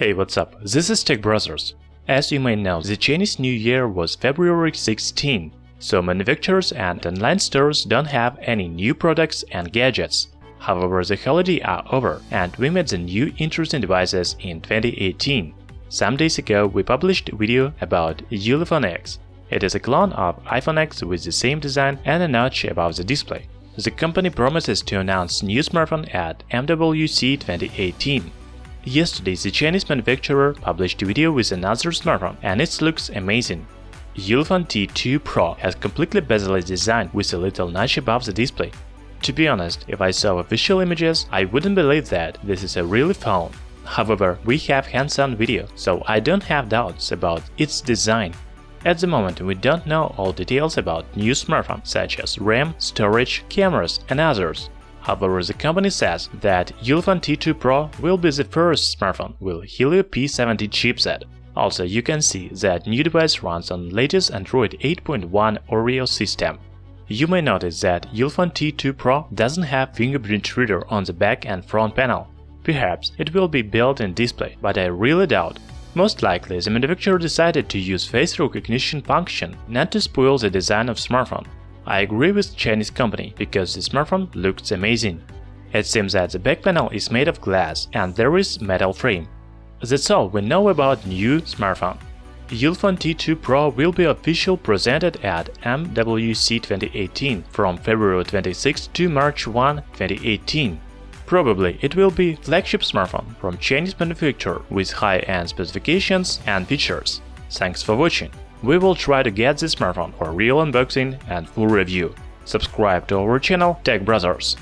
Hey, what's up? This is Tech Brothers. As you may know, the Chinese New Year was February 16, so manufacturers and online stores don't have any new products and gadgets. However, the holidays are over, and we made the new interesting devices in 2018. Some days ago, we published a video about Ulefone X. It is a clone of iPhone X with the same design and a notch above the display. The company promises to announce new smartphone at MWC 2018. Yesterday, the Chinese manufacturer published a video with another smartphone, and it looks amazing. Ulefone T2 Pro has completely bezel-less design with a little notch above the display. To be honest, if I saw official images, I wouldn't believe that this is a real phone. However, we have hands-on video, so I don't have doubts about its design. At the moment, we don't know all details about new smartphones such as RAM, storage, cameras, and others. However, the company says that Ulefone T2 Pro will be the first smartphone with Helio P70 chipset. Also, you can see that new device runs on latest Android 8.1 Oreo system. You may notice that Ulefone T2 Pro doesn't have fingerprint reader on the back and front panel. Perhaps it will be built-in display, but I really doubt. Most likely, the manufacturer decided to use face recognition function not to spoil the design of smartphone. I agree with Chinese company because the smartphone looks amazing. It seems that the back panel is made of glass and there is metal frame. That's all we know about new smartphone. Ulefone T2 Pro will be officially presented at MWC 2018 from February 26 to March 1, 2018. Probably it will be flagship smartphone from Chinese manufacturer with high-end specifications and features. Thanks for watching. We will try to get this smartphone for real unboxing and full review. Subscribe to our channel Tech Brothers.